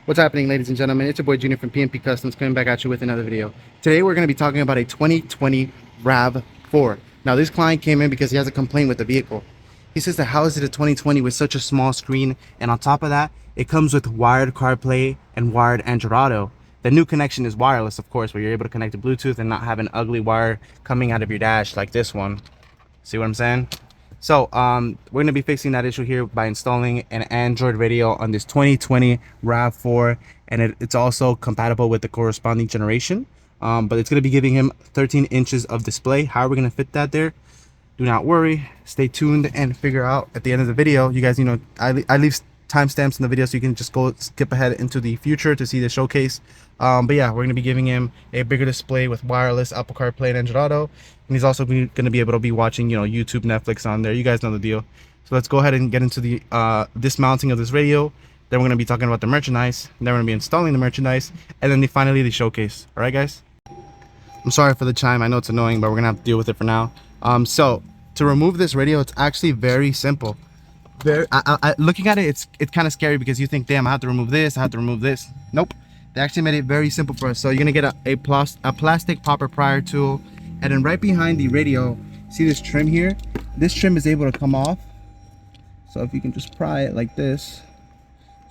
What's happening, ladies and gentlemen? It's your boy Junior from PNP Customs coming back at you with another video. Today we're going to be talking about a 2020 Rav4. Now this client came in because he has a complaint with the vehicle. He says that how is it a 2020 with such a small screen, and on top of that it comes with wired CarPlay and wired Android Auto. The new connection is wireless, of course, where you're able to connect to Bluetooth and not have an ugly wire coming out of your dash like this one. See what I'm saying? So we're going to be fixing that issue here by installing an Android radio on this 2020 Rav4, and it's also compatible with the corresponding generation, but it's going to be giving him 13 inches of display. How are we going to fit that there? Do not worry, stay tuned and figure out at the end of the video. You guys, I leave timestamps in the video so you can just go skip ahead into the future to see the showcase. But yeah, we're going to be giving him a bigger display with wireless Apple CarPlay and Android Auto, and he's also going to be able to be watching YouTube, Netflix on there. You guys know the deal. So let's go ahead and get into the dismounting of this radio. Then we're going to be talking about the merchandise, and then we're going to be installing the merchandise, and then finally the showcase. All right, guys. I'm sorry for the chime. I know it's annoying, but we're gonna have to deal with it for now. So to remove this radio, it's actually very simple. Looking at it, it's kind of scary because you think, damn, I have to remove this, I have to remove this. Nope, they actually made it very simple for us. So you're gonna get a plastic popper prior tool, and then right behind the radio, see this trim here? This trim is able to come off. So if you can just pry it like this.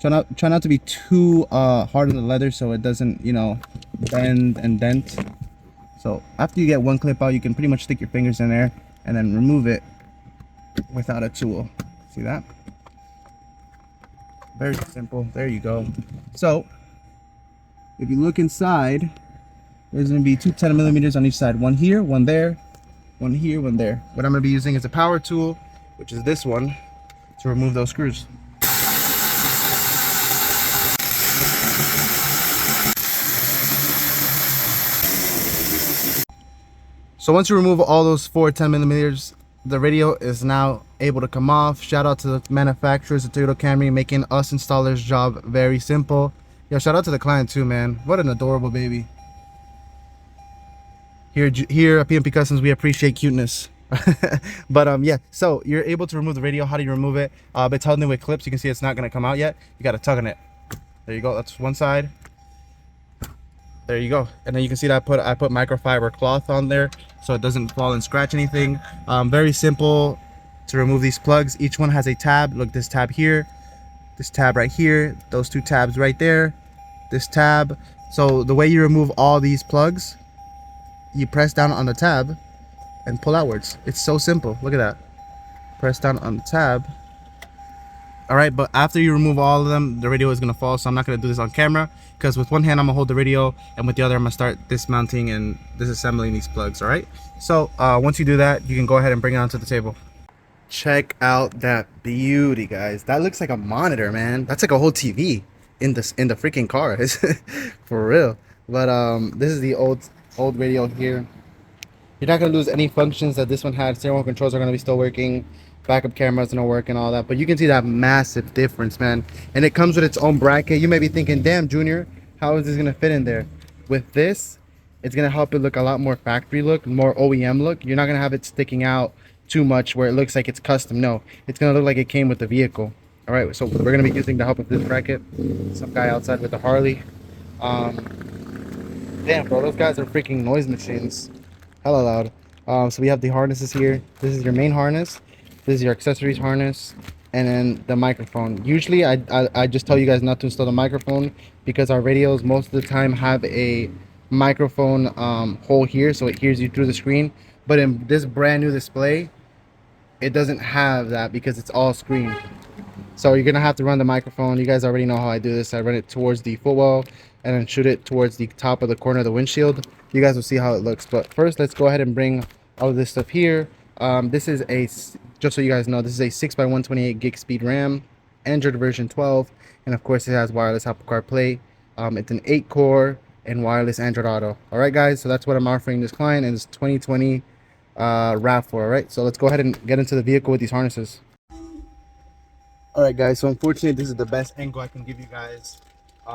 Try not to be too hard on the leather so it doesn't, bend and dent. So after you get one clip out, you can pretty much stick your fingers in there and then remove it without a tool. See that? Very simple. There you go. So if you look inside, there's going to be two 10mm on each side. One here, one there, one here, one there. What I'm going to be using is a power tool, which is this one, to remove those screws. So once you remove all those four 10mm, the radio is now able to come off. Shout out to the manufacturers of Toyota Camry, making us installers' job very simple. Yo, shout out to the client too, man. What an adorable baby. Here at PNP Customs, we appreciate cuteness. But yeah, so you're able to remove the radio. How do you remove it? By tugging it with clips. You can see it's not going to come out yet. You got to tug on it. There you go. That's one side. There you go. And then you can see that I put microfiber cloth on there so it doesn't fall and scratch anything. Very simple to remove these plugs. Each one has a tab. Look, this tab here, this tab right here, those two tabs right there, this tab. So the way you remove all these plugs, you press down on the tab and pull outwards. It's so simple. Look at that. Press down on the tab. All right, but after you remove all of them, the radio is going to fall, so I'm not going to do this on camera, because with one hand I'm going to hold the radio, and with the other I'm going to start dismounting and disassembling these plugs. All right, so once you do that, you can go ahead and bring it onto the table. Check out that beauty, guys. That looks like a monitor, man. That's like a whole TV in the freaking car. For real. But this is the old radio here. You're not going to lose any functions that this one had. Steering wheel controls are going to be still working. Backup cameras gonna work and all that, but you can see that massive difference, man. And it comes with its own bracket. You may be thinking, damn, Junior, how is this gonna fit in there? With this, it's gonna help it look a lot more factory look, more OEM look. You're not gonna have it sticking out too much where it looks like it's custom. No, it's gonna look like it came with the vehicle. All right, so we're gonna be using the help of this bracket. Some guy outside with a Harley. Damn, bro, those guys are freaking noise machines. Hella loud. So we have the harnesses here. This is your main harness. This is your accessories harness, and then the microphone. Usually I just tell you guys not to install the microphone because our radios most of the time have a microphone hole here, so it hears you through the screen. But in this brand new display, it doesn't have that because it's all screen. So you're gonna have to run the microphone. You guys already know how I do this. I run it towards the footwell and then shoot it towards the top of the corner of the windshield. You guys will see how it looks. But first, let's go ahead and bring all of this stuff here. This is just so you guys know, this is a 6x128 gig speed RAM, Android version 12, and of course it has wireless Apple CarPlay. It's an 8-core and wireless Android Auto. All right, guys, so that's what I'm offering this client, and it's 2020 Rav4. All right, so let's go ahead and get into the vehicle with these harnesses. All right, guys, so unfortunately this is the best angle I can give you guys.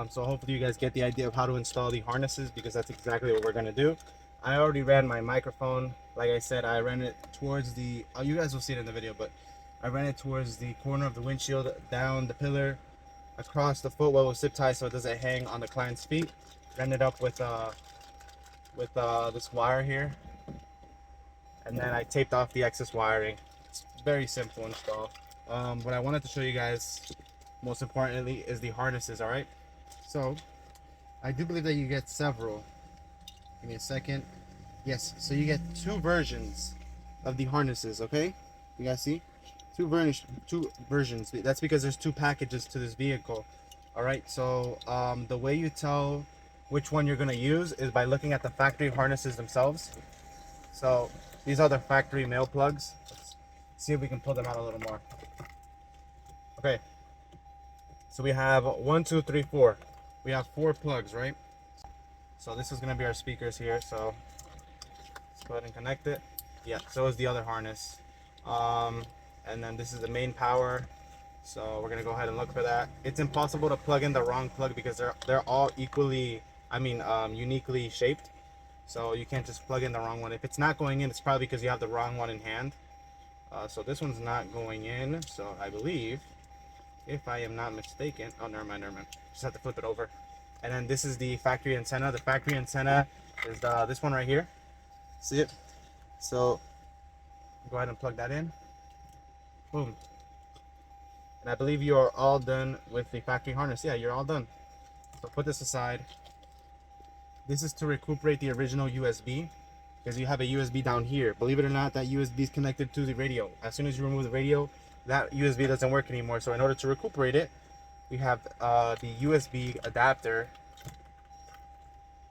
So hopefully you guys get the idea of how to install the harnesses, because that's exactly what we're gonna do. I already ran my microphone. Like I said, I ran it towards the, you guys will see it in the video, but I ran it towards the corner of the windshield, down the pillar, across the footwell with zip ties so it doesn't hang on the client's feet. Ended up with this wire here, and then I taped off the excess wiring. It's very simple install. What I wanted to show you guys, most importantly, is the harnesses. All right, so I do believe that you get several. Give me a second. Yes, so you get two versions of the harnesses. Okay, you guys see two versions. That's because there's two packages to this vehicle. All right, so the way you tell which one you're gonna use is by looking at the factory harnesses themselves. So these are the factory male plugs. Let's see if we can pull them out a little more. Okay, so we have 1, 2, 3, 4. We have 4 plugs, right? So this is gonna be our speakers here. So let's go ahead and connect it. Yeah, so is the other harness. And then this is the main power. So we're gonna go ahead and look for that. It's impossible to plug in the wrong plug because they're all equally, uniquely shaped. So you can't just plug in the wrong one. If it's not going in, it's probably because you have the wrong one in hand. So this one's not going in. So I believe, if I am not mistaken, oh, never mind. Just have to flip it over. And then this is the factory antenna. The factory antenna is this one right here. See it? So go ahead and plug that in. Boom. And I believe you are all done with the factory harness. Yeah, you're all done. So put this aside. This is to recuperate the original USB, because you have a USB down here. Believe it or not, that USB is connected to the radio. As soon as you remove the radio, that USB doesn't work anymore. So in order to recuperate it, we have the USB adapter,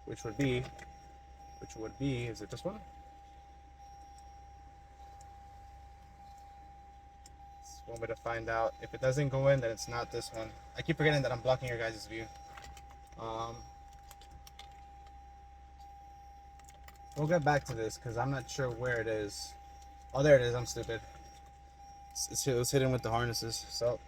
which would be, is it this one? One way to find out. If it doesn't go in, then it's not this one. I keep forgetting that I'm blocking your guys' view. We'll get back to this because I'm not sure where it is. Oh, there it is. I'm stupid. It was hidden with the harnesses. So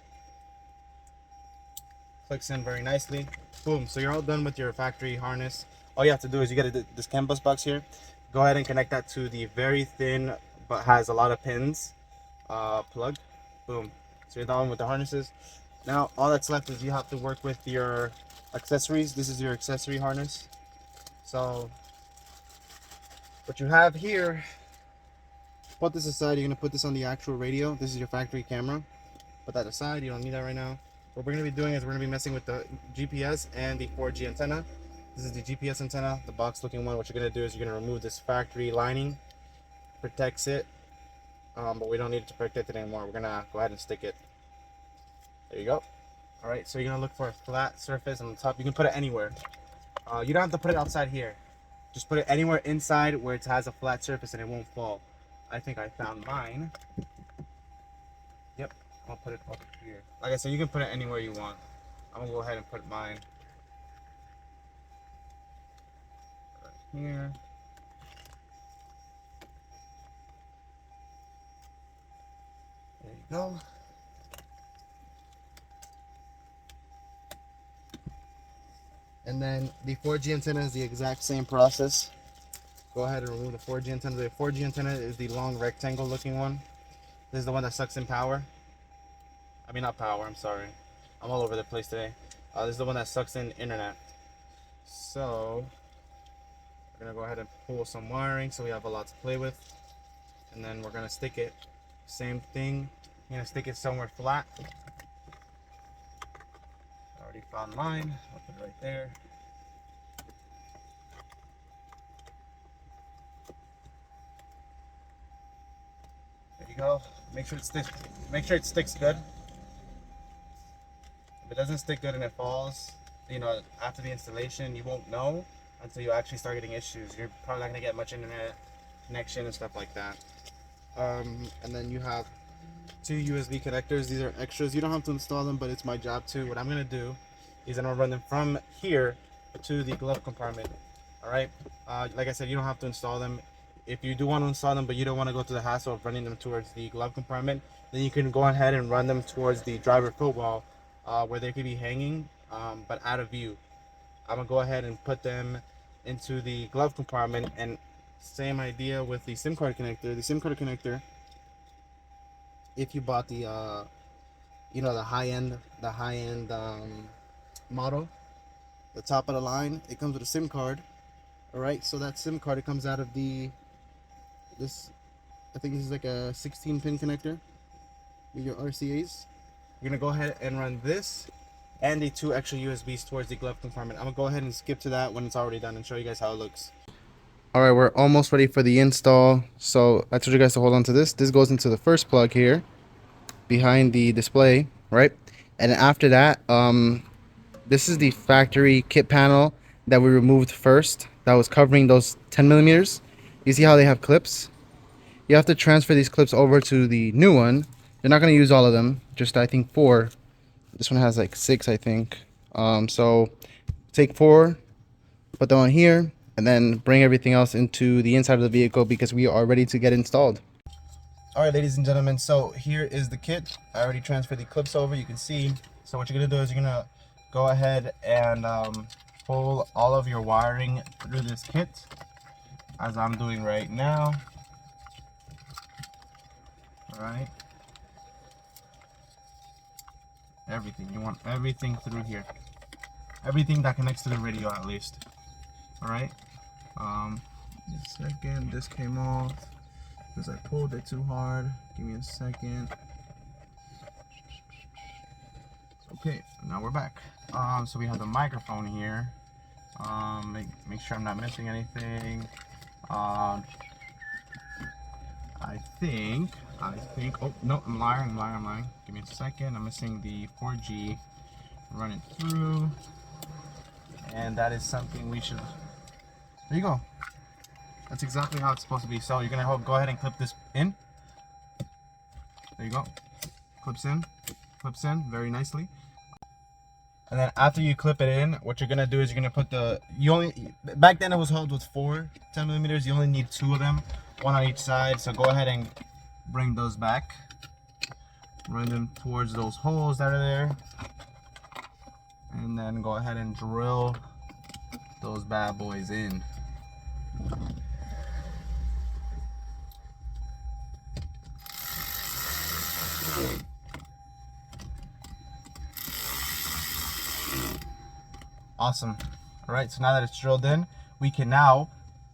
clicks in very nicely. Boom. So you're all done with your factory harness. All you have to do is you get this CAN bus box here. Go ahead and connect that to the very thin but has a lot of pins plug. Boom. So you're done with the harnesses. Now all that's left is you have to work with your accessories. This is your accessory harness. So what you have here, put this aside. You're going to put this on the actual radio. This is your factory camera. Put that aside. You don't need that right now. What we're going to be doing is we're going to be messing with the GPS and the 4G antenna. This is the GPS antenna, the box looking one. What you're going to do is you're going to remove this factory lining. Protects it. But we don't need to protect it anymore. We're going to go ahead and stick it. There you go. All right, so you're going to look for a flat surface on the top. You can put it anywhere. You don't have to put it outside here. Just put it anywhere inside where it has a flat surface and it won't fall. I think I found mine. Yep, I'll put it up here. Like I said, you can put it anywhere you want. I'm gonna go ahead and put mine right here. There you go. And then the 4G antenna is the exact same process. Go ahead and remove the 4G antenna. The 4G antenna is the long rectangle looking one. This is the one that sucks in power. I mean, not power, I'm sorry. I'm all over the place today. This is the one that sucks in internet. So, we're gonna go ahead and pull some wiring so we have a lot to play with. And then we're gonna stick it, same thing. I'm gonna stick it somewhere flat. I already found mine. I'll put it right there. There you go. Make sure it sticks. Make sure it sticks good. If it doesn't stick good and it falls, you know, after the installation, you won't know until you actually start getting issues. You're probably not gonna get much internet connection and stuff like that. And then you have 2 USB connectors. These are extras. You don't have to install them, but it's my job to. What I'm gonna do is I'm gonna run them from here to the glove compartment. All right. Like I said, you don't have to install them. If you do want to install them, but you don't want to go through the hassle of running them towards the glove compartment, then you can go ahead and run them towards the driver footwell, where they could be hanging, but out of view. I'm gonna go ahead and put them into the glove compartment, and same idea with the SIM card connector. The SIM card connector, if you bought the you know, the high end model, the top of the line. It comes with a SIM card. All right, so that SIM card, it comes out of this. I think this is like a 16-pin connector with your RCA's. You're gonna go ahead and run this and the 2 extra USBs towards the glove compartment. I'm gonna go ahead and skip to that when it's already done and show you guys how it looks. All right, we're almost ready for the install. So I told you guys to hold on to this. This goes into the first plug here behind the display, right? And after that, this is the factory kit panel that we removed first that was covering those 10 millimeters. You see how they have clips? You have to transfer these clips over to the new one. You're not going to use all of them, just I think 4. This one has like 6, I think. So take 4, put them on here, and then bring everything else into the inside of the vehicle because we are ready to get installed. All right, ladies and gentlemen, so here is the kit. I already transferred the clips over, you can see. So what you're gonna do is you're gonna go ahead and pull all of your wiring through this kit, as I'm doing right now. All right. Everything, you want everything through here. Everything that connects to the radio at least. All right. Just a second, this came off because I pulled it too hard. Give me a second. Okay, now we're back. So we have the microphone here. Make sure I'm not missing anything. I think, oh no, I'm lying. Give me a second. I'm missing the 4G. Run it through. And that is something we should, there you go. That's exactly how it's supposed to be. So you're gonna go ahead and clip this in. There you go. Clips in very nicely. And then after you clip it in, what you're gonna do is you're gonna put back then it was held with 4 10 millimeters. You only need 2 of them, 1 on each side. So go ahead and bring those back. Run them towards those holes that are there. And then go ahead and drill those bad boys in. Awesome. All right, so now that it's drilled in, we can now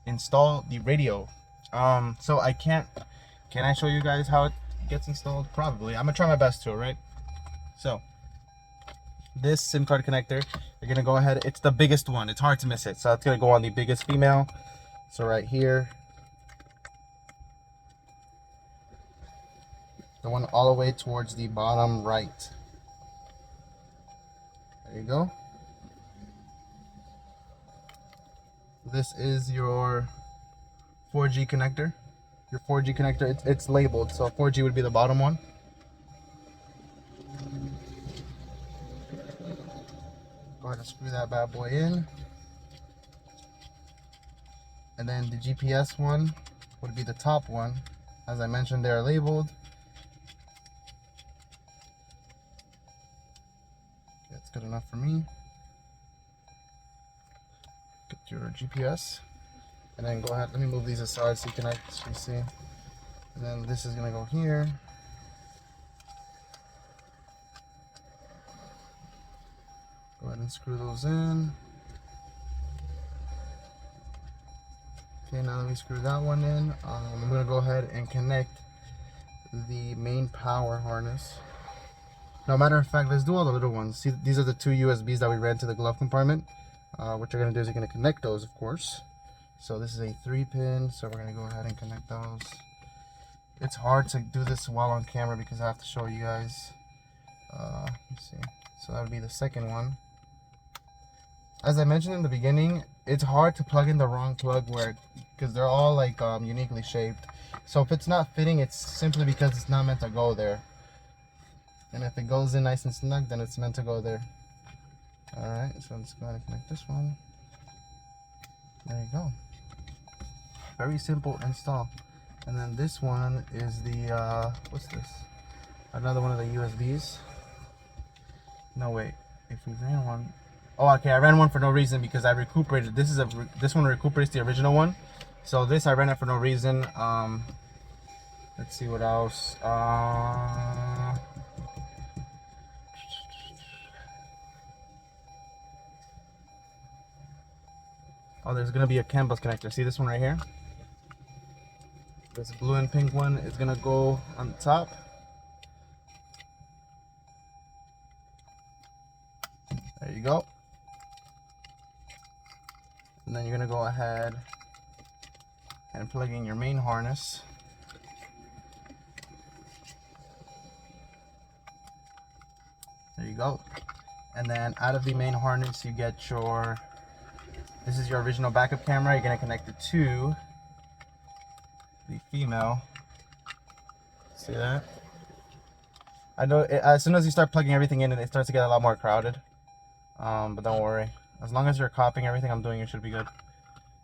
install the radio. So can I show you guys how it gets installed? Probably. I'm gonna try my best to, right? So this SIM card connector, you're gonna go ahead, it's the biggest one, it's hard to miss it, so it's gonna go on the biggest female. So right here, the one all the way towards the bottom right. There you go. This is your 4G connector. Your 4G connector, it's labeled, so 4G would be the bottom one. Go ahead and screw that bad boy in. And then the GPS one would be the top one. As I mentioned, they are labeled. That's good enough for me. Get your GPS. And then go ahead, let me move these aside so you can actually see. And then this is gonna go here. Go ahead and screw those in. Okay, now let me screw that one in. I'm gonna go ahead and connect the main power harness. No, matter of fact, let's do all the little ones. See, these are the 2 USBs that we ran to the glove compartment. What you're gonna do is you're gonna connect those, of course. So this is a 3-pin, so we're gonna go ahead and connect those. It's hard to do this while on camera because I have to show you guys. Let's see. So that would be the second one. As I mentioned in the beginning, it's hard to plug in the wrong plug because they're all like uniquely shaped. So if it's not fitting, it's simply because it's not meant to go there. And if it goes in nice and snug, then it's meant to go there. All right, so let's go ahead and connect this one. There you go. Very simple install. And then this one is the what's this? Another one of the USBs. No, wait. If we ran one. Oh, okay. I ran one for no reason because I recuperated. This one recuperates the original one. So this I ran it for no reason. Let's see what else. Oh, there's gonna be a CAN bus connector. See this one right here? This blue and pink one is gonna go on the top. There you go. And then you're gonna go ahead and plug in your main harness. There you go. And then out of the main harness you get your, this is your original backup camera. You're gonna connect it to the female. See that? I know as soon as you start plugging everything in, it starts to get a lot more crowded. But don't worry. As long as you're copying everything I'm doing, it should be good.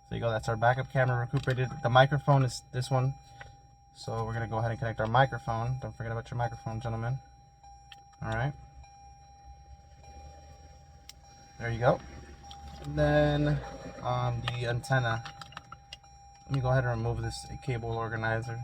There you go. That's our backup camera recuperated. The microphone is this one. So we're gonna go ahead and connect our microphone. Don't forget about your microphone, gentlemen. All right. There you go. And then the antenna. Let me go ahead and remove this cable organizer.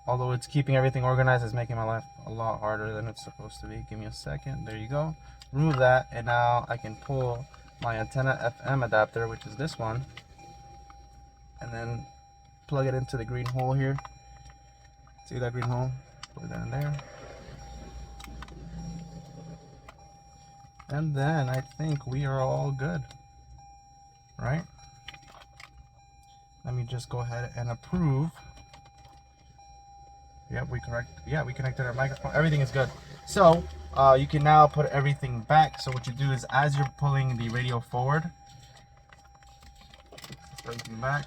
Although it's keeping everything organized, it's making my life a lot harder than it's supposed to be. Give me a second. There you go. Remove that, and now I can pull my antenna FM adapter, which is this one, and then plug it into the green hole here. See that green hole? Plug that in there. And then I think we are all good, right? Let me just go ahead and approve. Yep, we connected our microphone. Everything is good. So you can now put everything back. So what you do is, as you're pulling the radio forward, put everything back.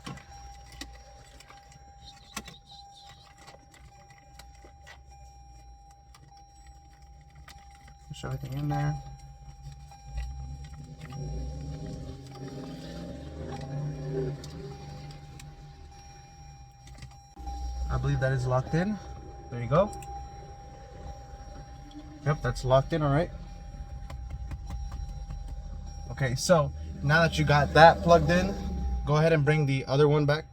Push everything in there. I believe that is locked in. There you go. Yep, that's locked in, all right. Okay, so now that you got that plugged in, go ahead and bring the other one back.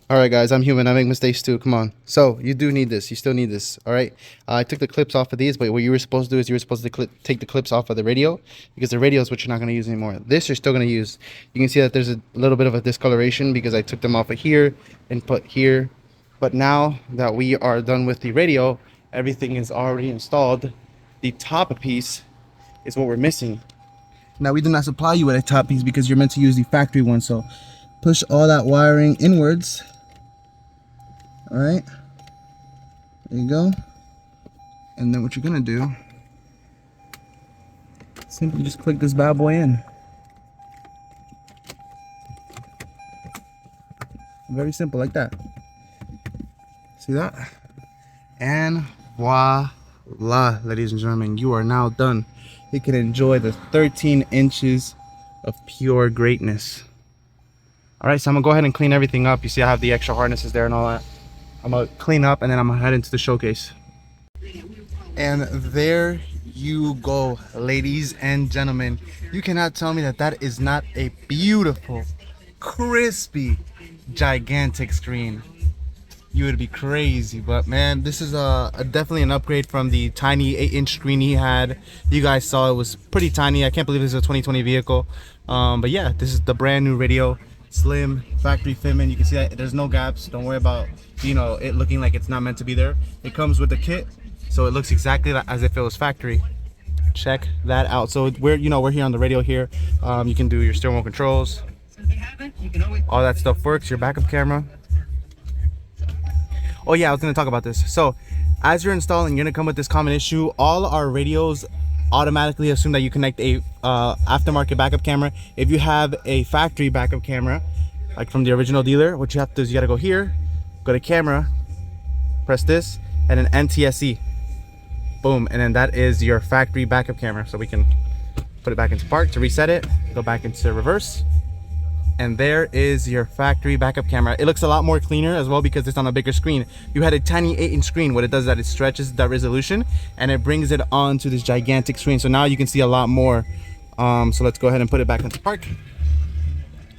All right, guys, I'm human. I make mistakes too. Come on. So you do need this. You still need this. All right. I took the clips off of these, but what you were supposed to do is you were supposed to take the clips off of the radio, because the radio is what you're not going to use anymore. This you're still going to use. You can see that there's a little bit of a discoloration because I took them off of here and put here. But now that we are done with the radio, everything is already installed. The top piece is what we're missing. Now, we do not supply you with a top piece because you're meant to use the factory one. So push all that wiring inwards. All right, there you go. And then what you're gonna do, simply just click this bad boy in. Very simple, like that. See that? And voila, ladies and gentlemen, you are now done. You can enjoy the 13 inches of pure greatness. All right, so I'm gonna go ahead and clean everything up. You see I have the extra harnesses there and all that. I'm gonna clean up and then I'm gonna head into the showcase. And there you go, ladies and gentlemen. You cannot tell me that that is not a beautiful, crispy, gigantic screen. You would be crazy. But man, this is definitely an upgrade from the tiny 8-inch screen he had. You guys saw it was pretty tiny. I can't believe this is a 2020 vehicle. But yeah, this is the brand new radio. Slim factory fitment. You can see that there's no gaps. Don't worry about, you know, it looking like it's not meant to be there. It comes with the kit, so it looks exactly as if it was factory. Check that out. So we're here on the radio here. You can do your steering wheel controls. All that stuff works. Your backup camera. Oh yeah, I was gonna talk about this. So as you're installing, you're gonna come with this common issue. All our radios automatically assume that you connect a aftermarket backup camera. If you have a factory backup camera, like from the original dealer, what you have to do is you gotta go here, go to camera, press this, and then NTSC. Boom, and then that is your factory backup camera. So we can put it back into park to reset it, go back into reverse, and there is your factory backup camera. It looks a lot more cleaner as well because it's on a bigger screen. You had a tiny 8-inch screen. What it does is that it stretches that resolution and it brings it onto this gigantic screen. So now you can see a lot more. So let's go ahead and put it back into park.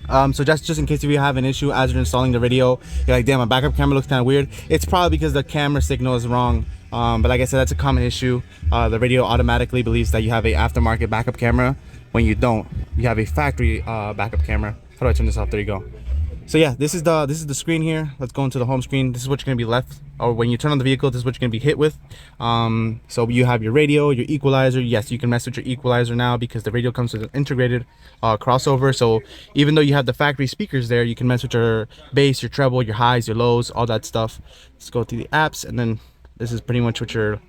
So just in case if you have an issue as you're installing the radio, you're like, damn, my backup camera looks kind of weird. It's probably because the camera signal is wrong. But like I said, that's a common issue. The radio automatically believes that you have a aftermarket backup camera when you don't. You have a factory backup camera. How do I turn this off? There you go. So yeah, this is the screen here. Let's go into the home screen. This is what you're gonna be left, or when you turn on the vehicle, this is what you're gonna be hit with. So you have your radio, your equalizer. Yes, you can mess with your equalizer now because the radio comes with an integrated crossover. So even though you have the factory speakers there, you can mess with your bass, your treble, your highs, your lows, all that stuff. Let's go through the apps, and then this is pretty much what you're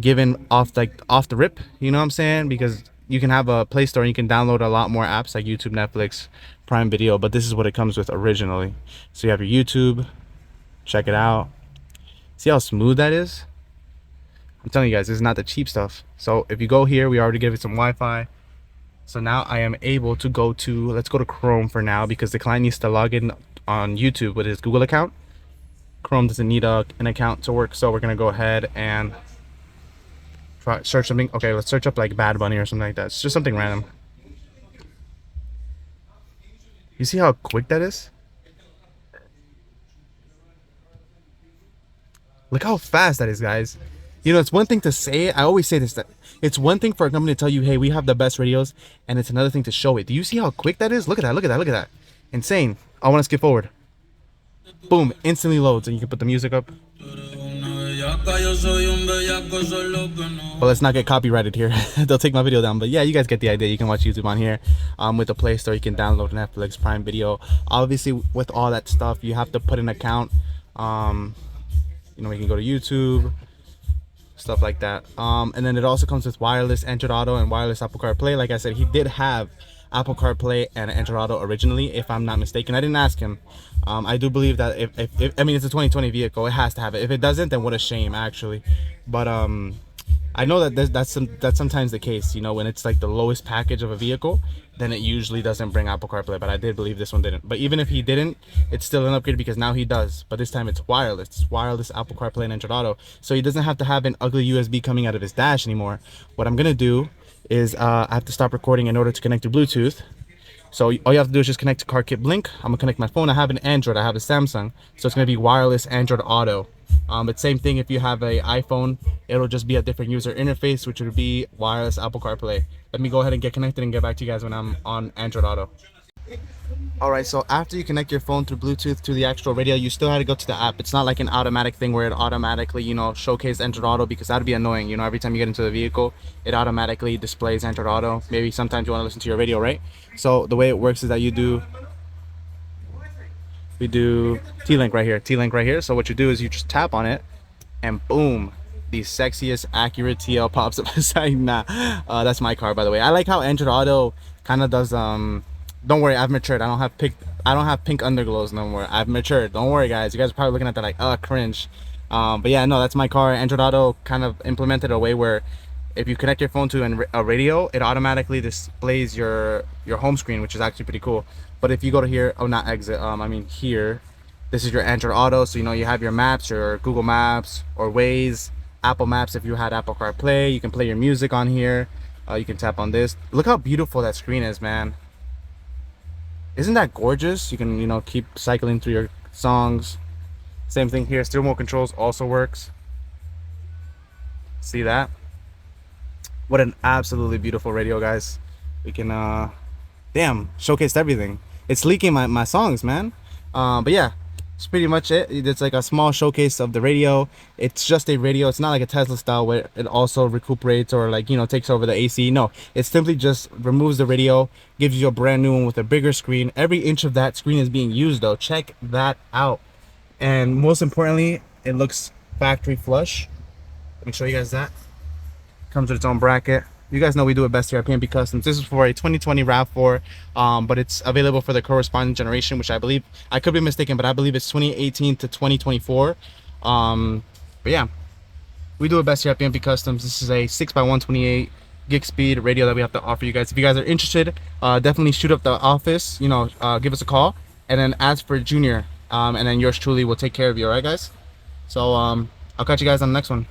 given off the rip. You know what I'm saying? Because you can have a Play Store and you can download a lot more apps like YouTube, Netflix, Prime Video, but this is what it comes with originally. So you have your YouTube, check it out. See how smooth that is? I'm telling you guys, this is not the cheap stuff. So if you go here, we already gave it some Wi-Fi. So now I am able to go to, let's go to Chrome for now because the client needs to log in on YouTube with his Google account. Chrome doesn't need an account to work, so we're gonna go ahead and search something. Okay, let's search up like Bad Bunny or something like that. It's just something random. You see how quick that is? Look how fast that is, guys. You know, it's one thing to say it. I always say this, that it's one thing for a company to tell you, hey, we have the best radios, and it's another thing to show it. Do you see how quick that is? Look at that, look at that, look at that. Insane. I want to skip forward. Boom, instantly loads, and you can put the music up. But let's not get copyrighted here. They'll take my video down. But yeah, you guys get the idea. You can watch YouTube on here. With the Play Store, you can download Netflix, Prime Video. Obviously, with all that stuff, you have to put an account. You know, you can go to YouTube, stuff like that. And then it also comes with wireless Android Auto and wireless Apple CarPlay. Like I said, he did have Apple CarPlay and Android Auto originally, if I'm not mistaken. I didn't ask him. I do believe that if I mean, it's a 2020 vehicle, it has to have it. If it doesn't, then what a shame, actually. But I know that that's sometimes the case. You know, when it's like the lowest package of a vehicle, then it usually doesn't bring Apple CarPlay. But I did believe this one didn't. But even if he didn't, it's still an upgrade because now he does. But this time it's wireless. It's wireless Apple CarPlay and Android Auto. So he doesn't have to have an ugly USB coming out of his dash anymore. What I'm gonna do is I have to stop recording in order to connect to Bluetooth. So all you have to do is just connect to CarKit Blink. I'm gonna connect my phone. I have an Android, I have a Samsung, so it's gonna be wireless Android Auto. But same thing if you have an iPhone, it'll just be a different user interface, which would be wireless Apple CarPlay. Let me go ahead and get connected and get back to you guys when I'm on Android Auto. Alright, so after you connect your phone through Bluetooth to the actual radio, you still had to go to the app. It's not like an automatic thing where it automatically, you know, showcases Android Auto, because that'd be annoying. You know, every time you get into the vehicle, it automatically displays Android Auto. Maybe sometimes you want to listen to your radio, right? So the way it works is that we do T-Link right here, T-Link right here. So what you do is you just tap on it, and boom, the sexiest accurate TL pops up beside. Nah, that's my car, by the way. I like how Android Auto kind of does. Don't worry, I've matured. I don't have pink underglows no more. I've matured. Don't worry, guys. You guys are probably looking at that like, cringe. But yeah, no, that's my car. Android Auto kind of implemented a way where if you connect your phone to a radio, it automatically displays your home screen, which is actually pretty cool. But if you go to here, oh, not exit, I mean here, this is your Android Auto. So, you know, you have your maps, your Google Maps or Waze, Apple Maps. If you had Apple CarPlay, you can play your music on here. You can tap on this. Look how beautiful that screen is, man. Isn't that gorgeous? You can, you know, keep cycling through your songs. Same thing here. Steering wheel controls also works. See that? What an absolutely beautiful radio, guys. We can damn, showcased everything. It's leaking my songs, man. But yeah, it's pretty much it. It's like a small showcase of the radio. It's just a radio. It's not like a Tesla style where it also recuperates or, like, you know, takes over the AC. No, it simply just removes the radio, gives you a brand new one with a bigger screen. Every inch of that screen is being used, though. Check that out. And most importantly, it looks factory flush. Let me show you guys that. Comes with its own bracket. You guys know we do it best here at PNP Customs. This is for a 2020 RAV4, but it's available for the corresponding generation, which I believe, I could be mistaken, but I believe it's 2018 to 2024. But yeah, we do it best here at PNP Customs. This is a 6x128 gig speed radio that we have to offer you guys. If you guys are interested, definitely shoot up the office, you know, give us a call, and then ask for Junior, and then yours truly will take care of you. All right, guys? So I'll catch you guys on the next one.